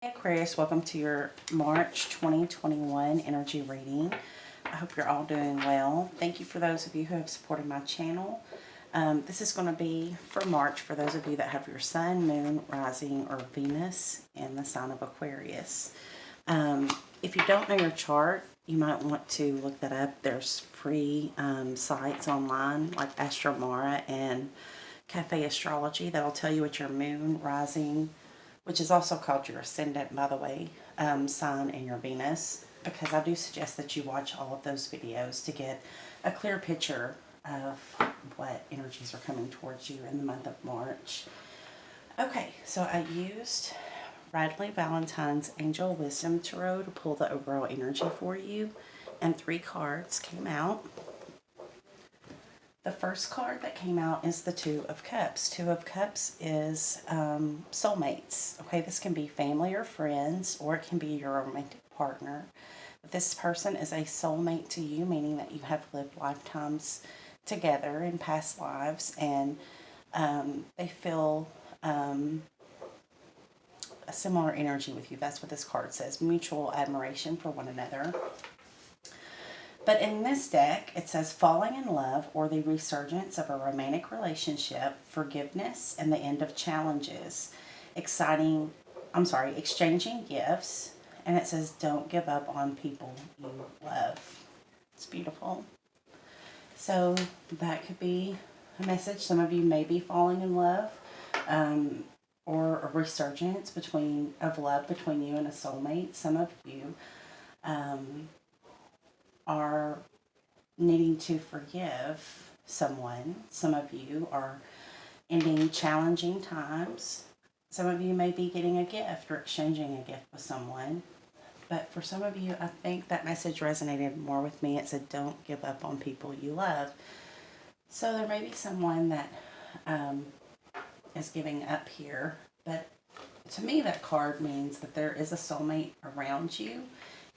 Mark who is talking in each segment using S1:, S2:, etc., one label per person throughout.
S1: Hey Aquarius, welcome to your March 2021 energy reading. I hope you're all doing well. Thank you for those of you who have supported my channel. This is going to be for March for those of you that have your sun, moon, rising, or Venus in the sign of Aquarius. If you don't know your chart, you might want to look that up. There's free sites online like Astromara and Cafe Astrology that'll tell you what your moon, rising, which is also called your ascendant, by the way, sign, and your Venus, because I do suggest that you watch all of those videos to get a clear picture of what energies are coming towards you in the month of March. Okay, so I used Radley Valentine's Angel Wisdom Tarot to pull the overall energy for you, and 3 cards came out. The first card that came out is the Two of Cups. Two of Cups is soulmates. Okay, this can be family or friends, or it can be your romantic partner. But this person is a soulmate to you, meaning that you have lived lifetimes together in past lives, and they feel a similar energy with you. That's what this card says. Mutual admiration for one another. But in this deck, it says falling in love or the resurgence of a romantic relationship, forgiveness, and the end of challenges, exciting, exchanging gifts, and it says don't give up on people you love. It's beautiful. So that could be a message. Some of you may be falling in love, or a resurgence of love between you and a soulmate. Some of you are needing to forgive someone. Some of you are ending challenging times. Some of you may be getting a gift or exchanging a gift with someone. But for some of you, I think that message resonated more with me. It said, don't give up on people you love. So there may be someone that is giving up here. But to me, that card means that there is a soulmate around you.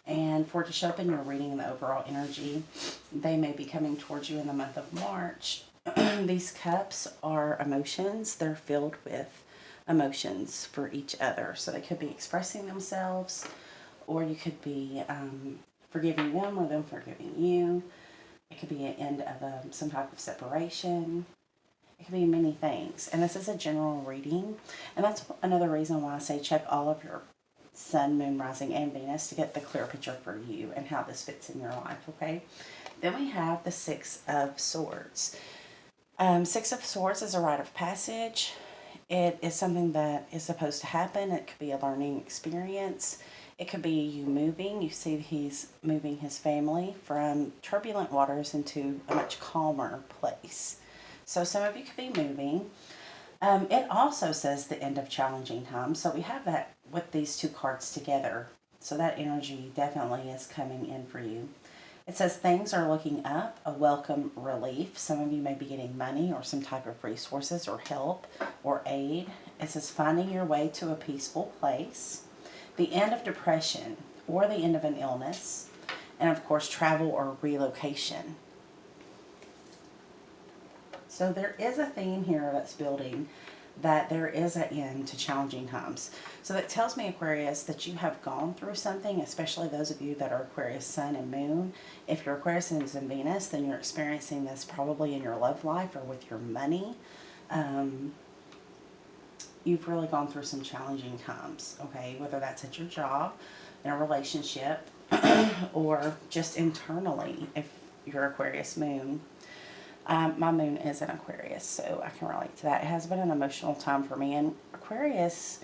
S1: And for it to show up in your reading and the overall energy, they may be coming towards you in the month of March. These cups are emotions. They're filled with emotions for each other. So they could be expressing themselves, or you could be forgiving them or them forgiving you. It could be an end of some type of separation. It could be many things. And this is a general reading. And that's another reason why I say check all of your Sun, Moon, Rising, and Venus to get the clear picture for you and how this fits in your life, okay? Then we have the Six of Swords. Six of Swords is a rite of passage. It is something that is supposed to happen. It could be a learning experience. It could be you moving. You see he's moving his family from turbulent waters into a much calmer place. So some of you could be moving. It also says the end of challenging times. So we have that with these 2 cards together. So that energy definitely is coming in for you. It says things are looking up, a welcome relief. Some of you may be getting money or some type of resources or help or aid. It says finding your way to a peaceful place. The end of depression or the end of an illness. And of course, travel or relocation. So there is a theme here that's building, that there is an end to challenging times. So that tells me, Aquarius, that you have gone through something, especially those of you that are Aquarius Sun and Moon. If your Aquarius is in Venus, then you're experiencing this probably in your love life or with your money. You've really gone through some challenging times, okay? Whether that's at your job, in a relationship, or just internally if you're Aquarius Moon. My moon is in Aquarius, so I can relate to that. It has been an emotional time for me. And Aquarius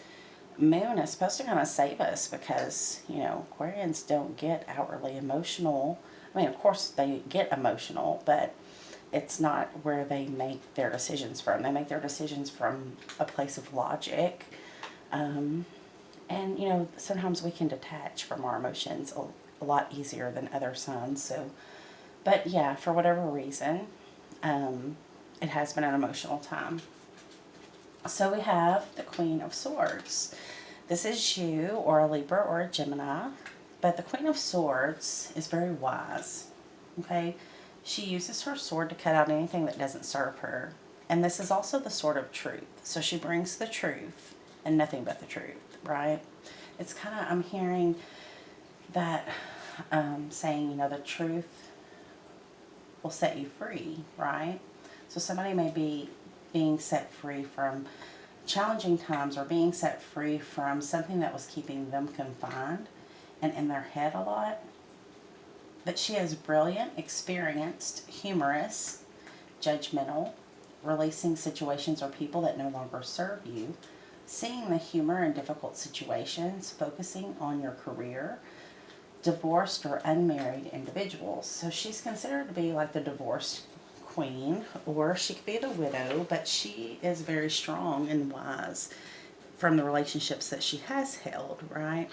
S1: moon is supposed to kind of save us because, Aquarians don't get outwardly emotional. I mean, of course, they get emotional, but it's not where they make their decisions from. They make their decisions from a place of logic. And, sometimes we can detach from our emotions a lot easier than other signs. So, but yeah, for whatever reason, it has been an emotional time. So we have the Queen of Swords. This is you, or a Libra, or a Gemini. But the Queen of Swords is very wise. Okay? She uses her sword to cut out anything that doesn't serve her. And this is also the sword of truth. So she brings the truth and nothing but the truth, right? It's kind of, I'm hearing that saying, you know, the truth will set you free, right? So somebody may be being set free from challenging times, or being set free from something that was keeping them confined and in their head a lot. But she is brilliant, experienced, humorous, judgmental, releasing situations or people that no longer serve you, seeing the humor in difficult situations, focusing on your career, divorced or unmarried individuals. So she's considered to be like the divorced queen, or she could be the widow, but she is very strong and wise from the relationships that she has held, right?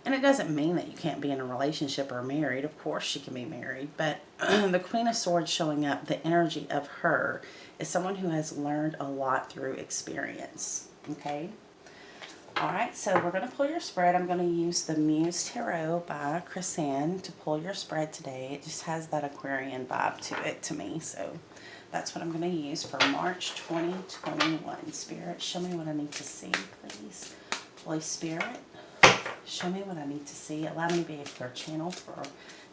S1: And it doesn't mean that you can't be in a relationship or married. Of course she can be married. But the Queen of Swords showing up, the energy of her is someone who has learned a lot through experience. Okay? Alright, so we're going to pull your spread. I'm going to use the Muse Tarot by Chrisanne to pull your spread today. It just has that Aquarian vibe to it to me. So that's what I'm going to use for March 2021. Spirit, show me what I need to see, please. Holy Spirit, show me what I need to see. Allow me to be a clear channel for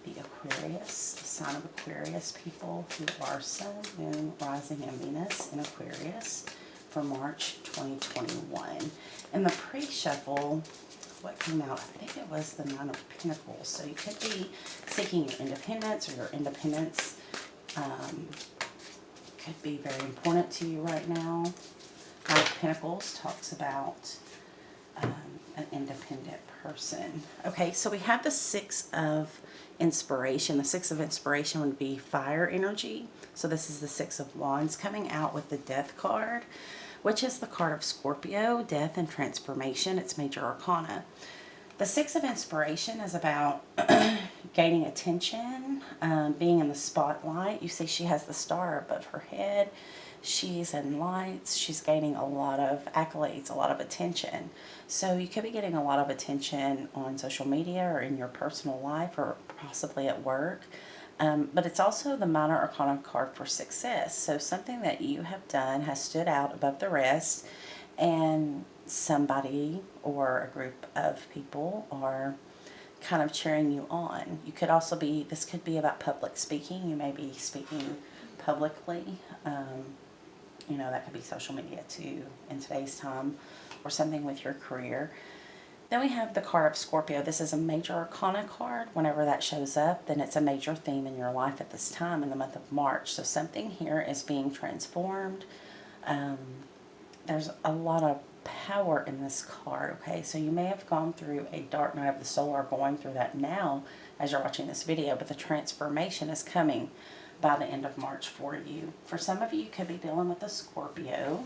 S1: the Aquarius, the sign of Aquarius, people who are Sun, Moon, Rising, and Venus in Aquarius for March 2021. In the pre-shuffle, what came out? I think it was the Nine of Pentacles. So you could be seeking your independence, or your independence could be very important to you right now. Nine of Pentacles talks about an independent person. Okay, so we have the Six of Inspiration. The Six of Inspiration would be fire energy. So this is the Six of Wands coming out with the Death card, which is the card of Scorpio, death and transformation. It's major arcana. The Six of Inspiration is about gaining attention, being in the spotlight. You see she has the star above her head. She's in lights. She's gaining a lot of accolades, a lot of attention. So you could be getting a lot of attention on social media or in your personal life, or possibly at work. But it's also the Minor Arcana card for success. So something that you have done has stood out above the rest, and somebody or a group of people are kind of cheering you on. You could also be, this could be about public speaking. You may be speaking publicly. You know, that could be social media too in today's time, or something with your career. Then we have the card of Scorpio. This is a major arcana card. Whenever that shows up, then it's a major theme in your life at this time in the month of March. So something here is being transformed. There's a lot of power in this card, okay? So you may have gone through a dark night of the soul, or going through that now as you're watching this video, but the transformation is coming by the end of March for you. For some of you, you could be dealing with a Scorpio.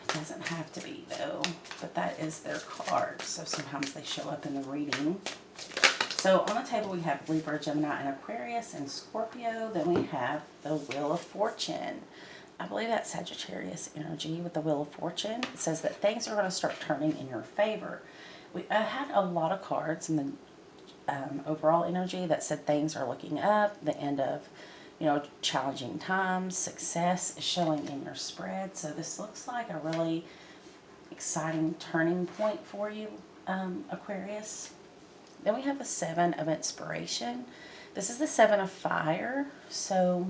S1: Doesn't have to be though, but that is their card. So sometimes they show up in the reading. So on the table we have Libra, Gemini, and Aquarius, and Scorpio. Then we have the Wheel of Fortune. I believe that's Sagittarius energy with the Wheel of Fortune. It says that things are going to start turning in your favor. We had a lot of cards in the overall energy that said things are looking up, the end of, you know, challenging times, success is showing in your spread. So this looks like a really exciting turning point for you, Aquarius. Then we have the Seven of Inspiration. This is the Seven of Fire. So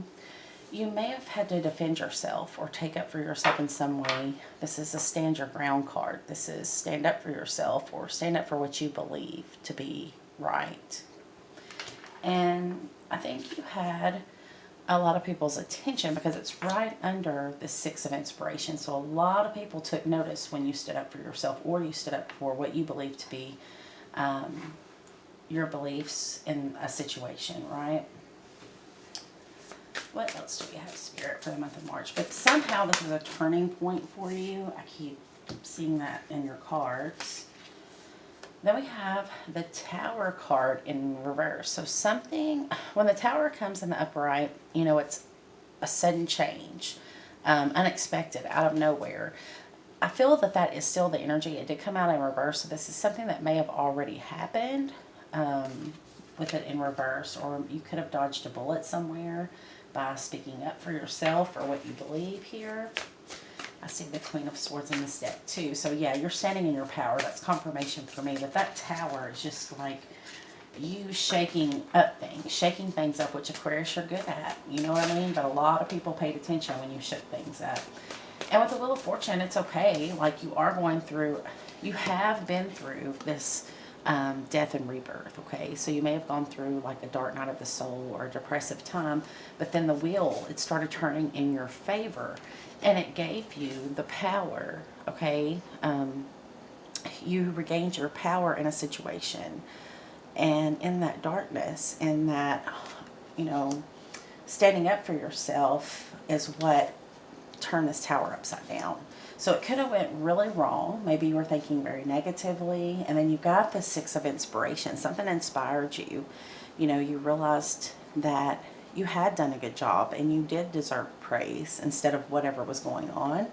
S1: you may have had to defend yourself or take up for yourself in some way. This is a stand your ground card. This is stand up for yourself, or stand up for what you believe to be right. And I think you had a lot of people's attention because it's right under the Six of Inspiration. So a lot of people took notice when you stood up for yourself, or you stood up for what you believe to be your beliefs in a situation, right? What else do we have, Spirit, for the month of March? But somehow this is a turning point for you. I keep seeing that in your cards. Then we have the Tower card in reverse. So something, when the Tower comes in the upright, you know, it's a sudden change, unexpected, out of nowhere. I feel that that is still the energy. It did come out in reverse, so this is something that may have already happened with it in reverse, or you could have dodged a bullet somewhere by speaking up for yourself or what you believe here. I see the Queen of Swords in this deck too. So yeah, you're standing in your power. That's confirmation for me that that Tower is just like you shaking things up, which Aquarius you're good at. You know what I mean? But a lot of people paid attention when you shook things up. And with the Wheel of Fortune, it's okay. Like you are going through, you have been through this death and rebirth, okay? So you may have gone through like a dark night of the soul or a depressive time, but then the wheel, it started turning in your favor and it gave you the power, okay? You regained your power in a situation. And in that darkness, in that, you know, standing up for yourself is what turned this Tower upside down. So it could have went really wrong. Maybe you were thinking very negatively, and then you got the Six of Inspiration. Something inspired you. You know, you realized that you had done a good job and you did deserve praise instead of whatever was going on,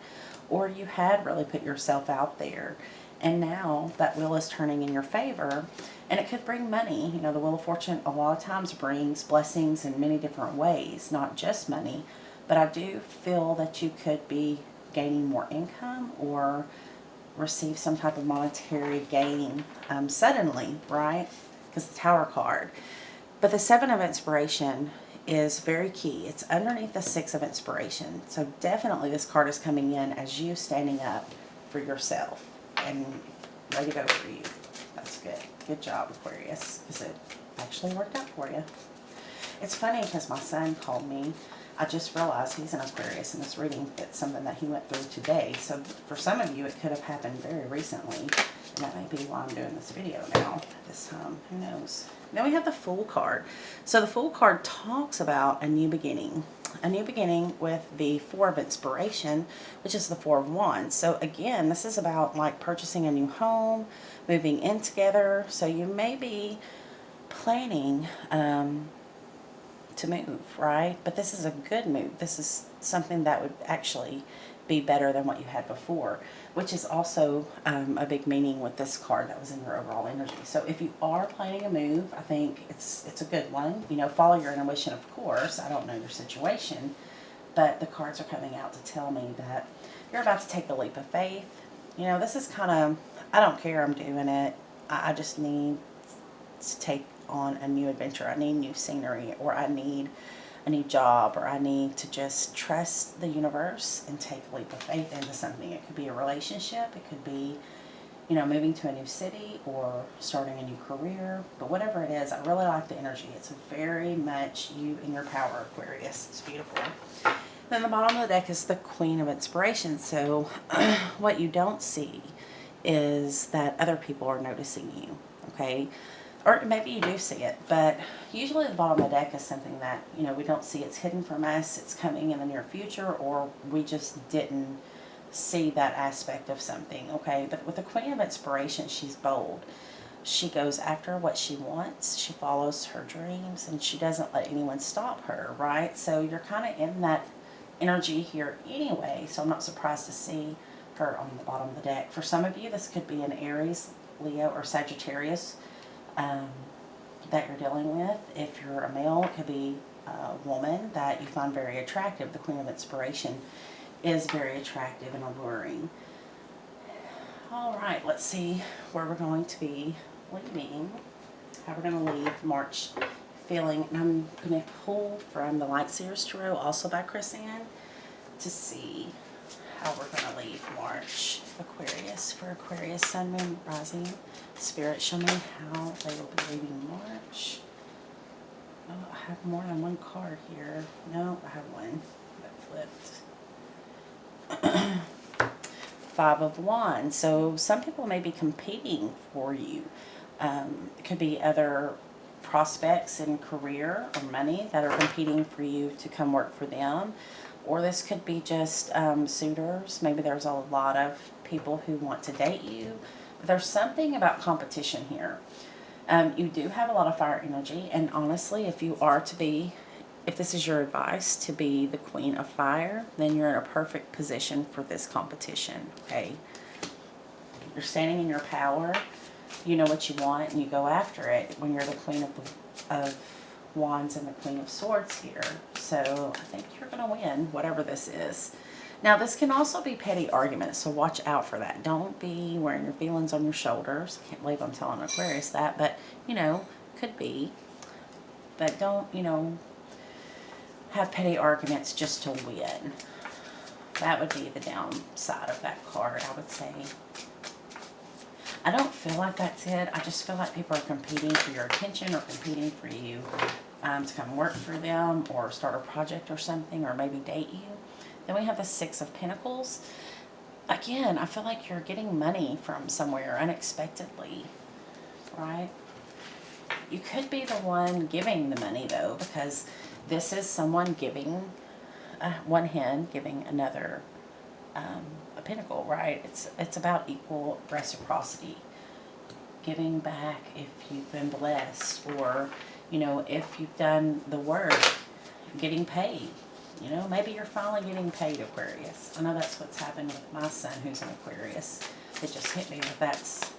S1: or you had really put yourself out there. And now that wheel is turning in your favor, and it could bring money. You know, the Wheel of Fortune a lot of times brings blessings in many different ways, not just money. But I do feel that you could be gaining more income or receive some type of monetary gain suddenly, right? Because the Tower card. But the Seven of Inspiration is very key. It's underneath the Six of Inspiration. So definitely this card is coming in as you standing up for yourself and ready to go for you. That's good. Good job, Aquarius, because it actually worked out for you. It's funny because my son called me. I just realized he's an Aquarius, and this reading fits something that he went through today. So for some of you, it could have happened very recently, and that may be why I'm doing this video now at this time. Who knows? Then we have the Fool card. So the Fool card talks about a new beginning. A new beginning with the Four of Inspiration, which is the Four of Wands. So again, this is about like purchasing a new home, moving in together. So you may be planning to move, right? But this is a good move. This is something that would actually be better than what you had before, which is also a big meaning with this card that was in your overall energy. So if you are planning a move, I think it's a good one. You know, follow your intuition, of course. I don't know your situation, but the cards are coming out to tell me that you're about to take a leap of faith. You know, this is kind of, I don't care, I'm doing it. I just need to take on a new adventure. I need new scenery, or I need a new job, or I need to just trust the universe and take a leap of faith into something. It could be a relationship, it could be, you know, moving to a new city or starting a new career, but whatever it is, I really like the energy. It's very much you in your power, Aquarius. It's beautiful. Then the bottom of the deck is the Queen of Inspiration. So what you don't see is that other people are noticing you, okay? Or maybe you do see it, but usually the bottom of the deck is something that, you know, we don't see. It's hidden from us. It's coming in the near future, or we just didn't see that aspect of something, okay? But with the Queen of Inspiration, she's bold. She goes after what she wants. She follows her dreams, and she doesn't let anyone stop her, right? So you're kind of in that energy here anyway, so I'm not surprised to see her on the bottom of the deck. For some of you, this could be an Aries, Leo, or Sagittarius that you're dealing with. If you're a male, it could be a woman that you find very attractive. The Queen of Inspiration is very attractive and alluring. All right, let's see where we're going to be leaving, how we're going to leave March feeling. And I'm going to pull from the Light Seers Tarot, also by Chris Ann, to see how we're going to leave March. Aquarius, for Aquarius, Sun, Moon, Rising. Spirit, show me how they will be leaving March. Oh, I have more than one card here. No, I have one that flipped. Five of Wands. So some people may be competing for you. It could be other prospects in career or money that are competing for you to come work for them. Or this could be just suitors. Maybe there's a lot of people who want to date you. But there's something about competition here. You do have a lot of fire energy. And honestly, if this is your advice to be the Queen of Fire, then you're in a perfect position for this competition, okay? You're standing in your power. You know what you want, and you go after it when you're the Queen of Wands and the Queen of Swords here. So I think you're going to win, whatever this is. Now, this can also be petty arguments, so watch out for that. Don't be wearing your feelings on your shoulders. I can't believe I'm telling Aquarius that, but, you know, could be. But don't, you know, have petty arguments just to win. That would be the downside of that card, I would say. I don't feel like that's it. I just feel like people are competing for your attention or competing for you to come work for them or start a project or something, or maybe date you. Then we have the Six of Pentacles. Again, I feel like you're getting money from somewhere unexpectedly, right? You could be the one giving the money, though, because this is someone giving, one hand giving another a pentacle, right? It's about equal reciprocity. Giving back if you've been blessed, or, you know, if you've done the work, getting paid. You know, maybe you're finally getting paid, Aquarius. I know that's what's happened with my son, who's an Aquarius. It just hit me that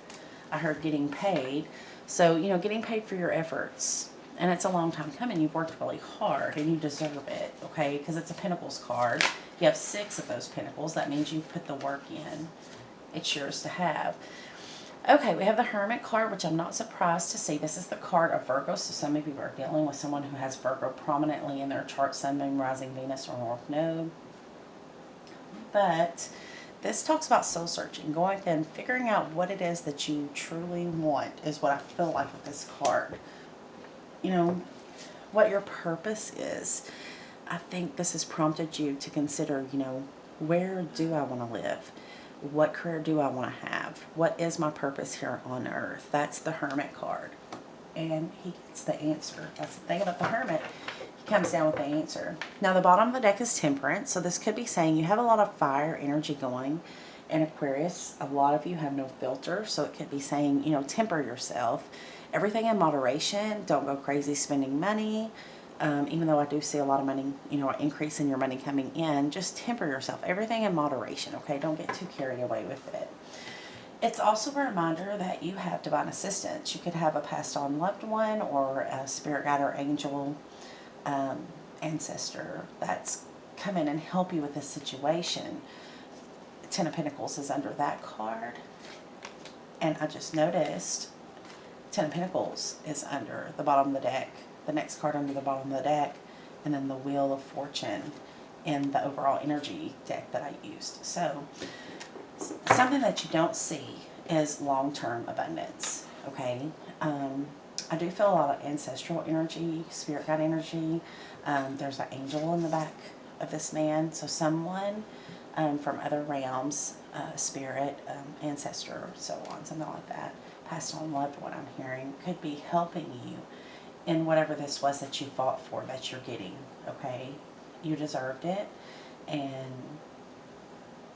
S1: I heard getting paid. So, you know, getting paid for your efforts. And it's a long time coming. You've worked really hard and you deserve it, okay? Because it's a Pentacles card. You have 6 of those Pentacles. That means you've put the work in. It's yours to have. Okay, we have the Hermit card, which I'm not surprised to see. This is the card of Virgo, so some of you are dealing with someone who has Virgo prominently in their chart, Sun, Moon, Rising, Venus, or North Node. But this talks about soul searching, going in, figuring out what it is that you truly want is what I feel like with this card. You know, what your purpose is. I think this has prompted you to consider, you know, where do I want to live? What career do I want to have? What is my purpose here on earth? That's the Hermit card. And he gets the answer. That's the thing about the Hermit. He comes down with the answer. Now, the bottom of the deck is Temperance. So this could be saying you have a lot of fire energy going. In Aquarius, a lot of you have no filter. So it could be saying, you know, temper yourself. Everything in moderation. Don't go crazy spending money. Even though I do see a lot of money, you know, increase in your money coming in, just temper yourself. Everything in moderation, okay? Don't get too carried away with it. It's also a reminder that you have divine assistance. You could have a passed on loved one or a spirit guide or angel ancestor that's come in and help you with this situation. 10 of Pentacles is under that card. And I just noticed 10 of Pentacles is under the bottom of the deck. The next card under the bottom of the deck, and then the Wheel of Fortune in the overall energy deck that I used. So, something that you don't see is long-term abundance, okay? I do feel a lot of ancestral energy, spirit guide energy. There's an angel in the back of this man, so someone from other realms, spirit, ancestor, so on, something like that, passed on loved one I'm hearing, could be helping you in whatever this was that you fought for that you're getting, okay? You deserved it, and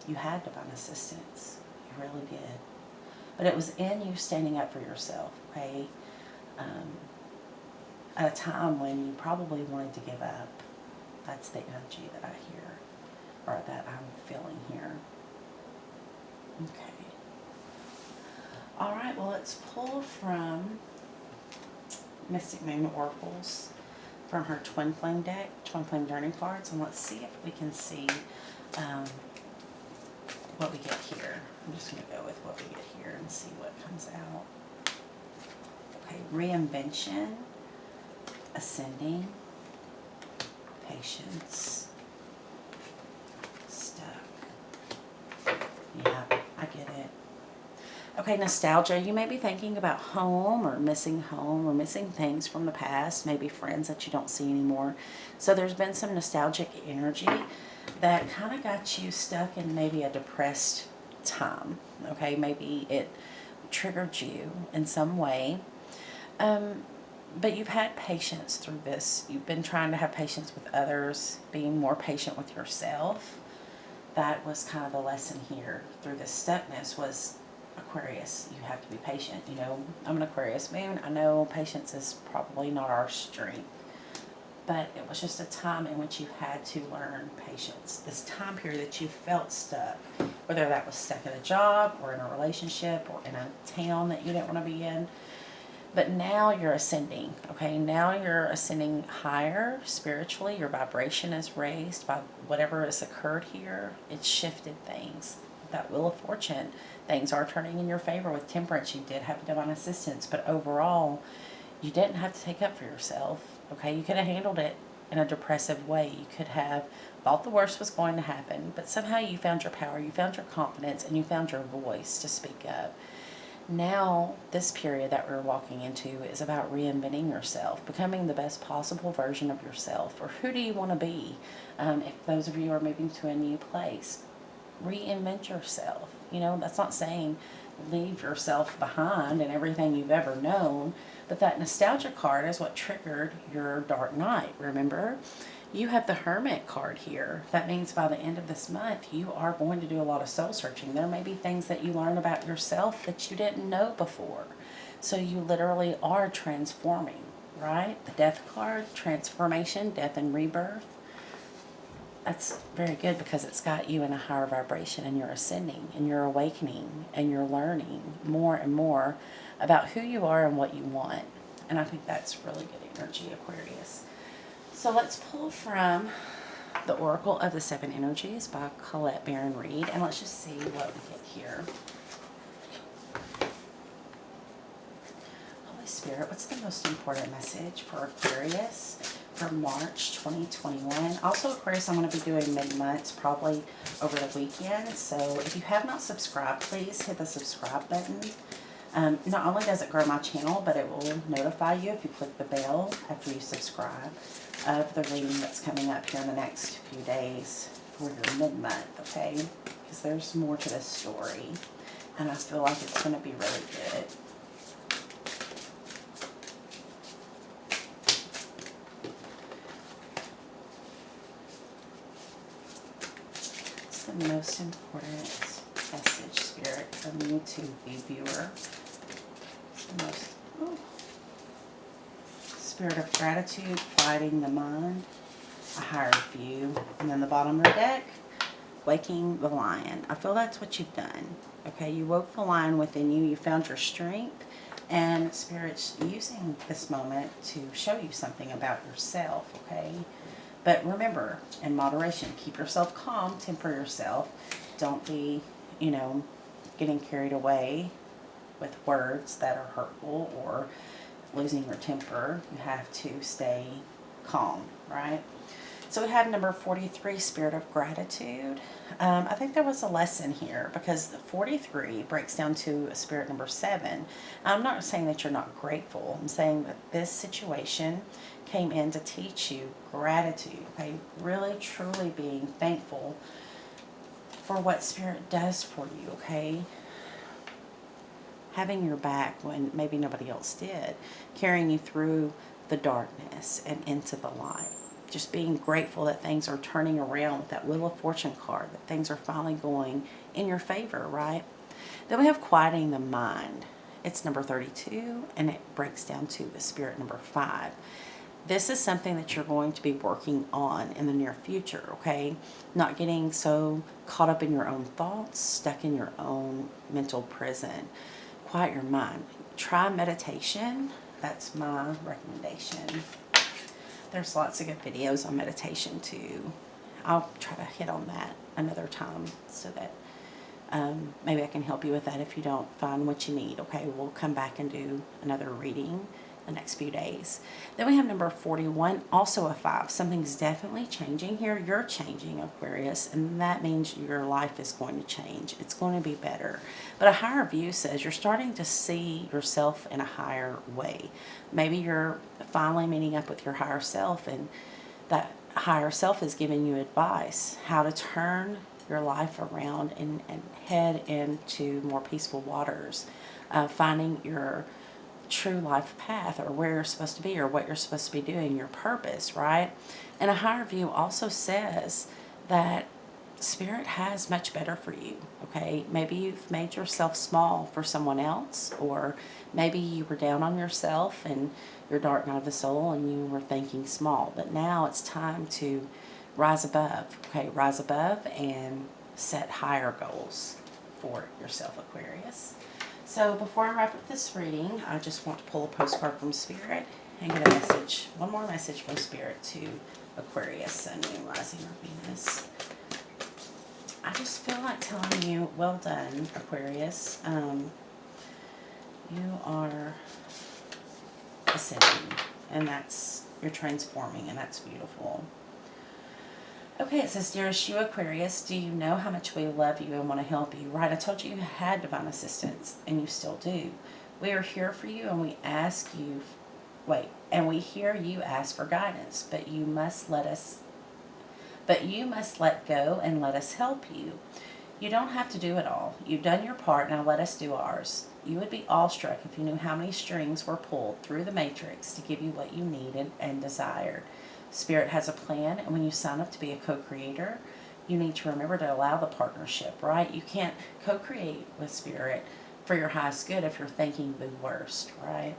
S1: you had divine assistance. You really did. But it was in you standing up for yourself, okay? At a time when you probably wanted to give up. That's the energy that I hear, or that I'm feeling here. Okay. All right, well, let's pull from Mystic Moon Oracles from her Twin Flame deck, Twin Flame Journey cards, and let's see if we can see what we get here. I'm just going to go with what we get here and see what comes out. Okay, Reinvention, Ascending, Patience, Stuck. Yeah, I get it. Okay, nostalgia. You may be thinking about home or missing things from the past, maybe friends that you don't see anymore. So there's been some nostalgic energy that kind of got you stuck in maybe a depressed time. Okay, maybe it triggered you in some way. But you've had patience through this. You've been trying to have patience with others, being more patient with yourself. That was kind of the lesson here through this stuckness was, Aquarius, you have to be patient. You know, I'm an Aquarius moon. I know patience is probably not our strength, but it was just a time in which you had to learn patience. This time period that you felt stuck, whether that was stuck in a job or in a relationship or in a town that you didn't want to be in, But now you're ascending, okay? Now you're ascending higher spiritually. Your vibration is raised by whatever has occurred here. It's shifted things. That Wheel of Fortune, things are turning in your favor with Temperance. You did have divine assistance, but overall, you didn't have to take up for yourself, okay? You could have handled it in a depressive way. You could have thought the worst was going to happen, but somehow you found your power, you found your confidence, and you found your voice to speak up. Now, this period that we're walking into is about reinventing yourself, becoming the best possible version of yourself, or who do you want to be? If those of you are moving to a new place, reinvent yourself. You know, that's not saying leave yourself behind and everything you've ever known, but that nostalgia card is what triggered your dark night, remember? You have the Hermit card here. That means by the end of this month, you are going to do a lot of soul searching. There may be things that you learn about yourself that you didn't know before. So you literally are transforming, right? The Death card, transformation, death and rebirth. That's very good because it's got you in a higher vibration and you're ascending and you're awakening and you're learning more and more about who you are and what you want. And I think that's really good energy, Aquarius. So let's pull from the Oracle of the Seven Energies by Colette Baron Reed, and let's just see what we get here. Holy Spirit, what's the most important message for Aquarius for March 2021? Also, Aquarius, I'm going to be doing mid-months probably over the weekend, so if you have not subscribed, please hit the subscribe button. Not only does it grow my channel, but it will notify you if you click the bell after you subscribe of the reading that's coming up here in the next few days for your mid-month, okay? Because there's more to this story, and I feel like it's going to be really good. It's the most important message, Spirit, from you to the viewer. It's the most... Spirit of gratitude, fighting the mind, a higher view, and then the bottom of the deck, waking the lion. I feel that's what you've done. Okay, you woke the lion within you, you found your strength, and Spirit's using this moment to show you something about yourself, okay? But remember, in moderation, keep yourself calm, temper yourself. Don't be, you know, getting carried away with words that are hurtful or losing your temper. You have to stay calm, right? So we have number 43, Spirit of Gratitude. I think there was a lesson here because the 43 breaks down to a spirit number 7. I'm not saying that you're not grateful. I'm saying that this situation came in to teach you gratitude, okay? Really, truly being thankful for what Spirit does for you, okay? Having your back when maybe nobody else did, carrying you through the darkness and into the light. Just being grateful that things are turning around with that Wheel of Fortune card, that things are finally going in your favor, right? Then we have quieting the mind. It's number 32, and it breaks down to the spirit number 5. This is something that you're going to be working on in the near future, okay? Not getting so caught up in your own thoughts, stuck in your own mental prison. Quiet your mind. Try meditation. That's my recommendation. There's lots of good videos on meditation too. I'll try to hit on that another time so that maybe I can help you with that if you don't find what you need. Okay, we'll come back and do another reading the next few days. Then we have number 41, also a 5. Something's definitely changing here. You're changing, Aquarius, and that means your life is going to change. It's going to be better. But a higher view says you're starting to see yourself in a higher way. Maybe you're finally meeting up with your higher self, and that higher self is giving you advice how to turn your life around and head into more peaceful waters, finding your true life path, or where you're supposed to be, or what you're supposed to be doing, your purpose, right? And a higher view also says that Spirit has much better for you, okay? Maybe you've made yourself small for someone else, or maybe you were down on yourself and your dark night of the soul and you were thinking small, but now it's time to rise above, okay? Rise above and set higher goals for yourself, Aquarius. So before I wrap up this reading, I just want to pull a postcard from Spirit and get a message, one more message from Spirit to Aquarius, Sun, Moon, Rising, or Venus. I just feel like telling you, well done, Aquarius. You are ascending, and you're transforming, and that's beautiful. Okay, it says, dearest you, Aquarius, do you know how much we love you and want to help you? Right, I told you you had divine assistance, and you still do. We are here for you, and we hear you ask for guidance, but you must let go and let us help you. You don't have to do it all. You've done your part, now let us do ours. You would be awestruck if you knew how many strings were pulled through the matrix to give you what you needed and desired. Spirit has a plan, and when you sign up to be a co-creator, you need to remember to allow the partnership, right? You can't co-create with Spirit for your highest good if you're thinking the worst, right?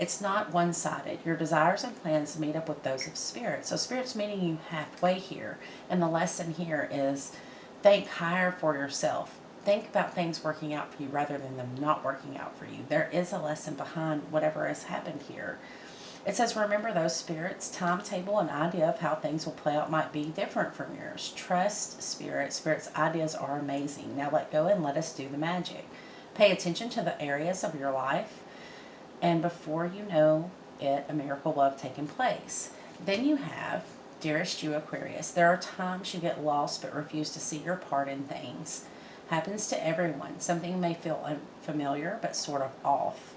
S1: It's not one-sided. Your desires and plans meet up with those of Spirit. So Spirit's meeting you halfway here, and the lesson here is think higher for yourself. Think about things working out for you rather than them not working out for you. There is a lesson behind whatever has happened here. It says, remember those spirits' timetable and idea of how things will play out might be different from yours. Trust Spirit. Spirit's ideas are amazing. Now let go and let us do the magic. Pay attention to the areas of your life, and before you know it, a miracle will have taken place. Then you have, dearest you, Aquarius, there are times you get lost but refuse to see your part in things. Happens to everyone. Something may feel unfamiliar but sort of off.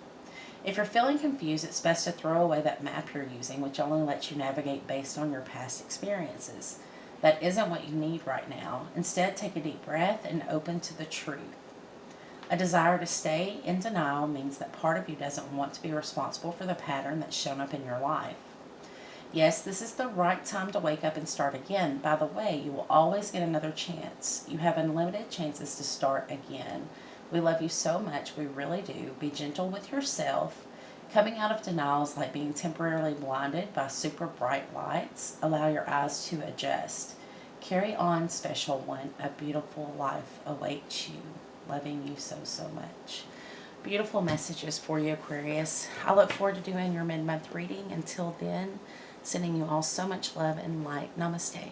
S1: If you're feeling confused, it's best to throw away that map you're using, which only lets you navigate based on your past experiences. That isn't what you need right now. Instead, take a deep breath and open to the truth. A desire to stay in denial means that part of you doesn't want to be responsible for the pattern that's shown up in your life. Yes, this is the right time to wake up and start again. By the way, you will always get another chance. You have unlimited chances to start again. We love you so much, we really do. Be gentle with yourself. Coming out of denial is like being temporarily blinded by super bright lights. Allow your eyes to adjust. Carry on, special one. A beautiful life awaits you. Loving you so, so much. Beautiful messages for you, Aquarius. I look forward to doing your mid-month reading. Until then, sending you all so much love and light. Namaste.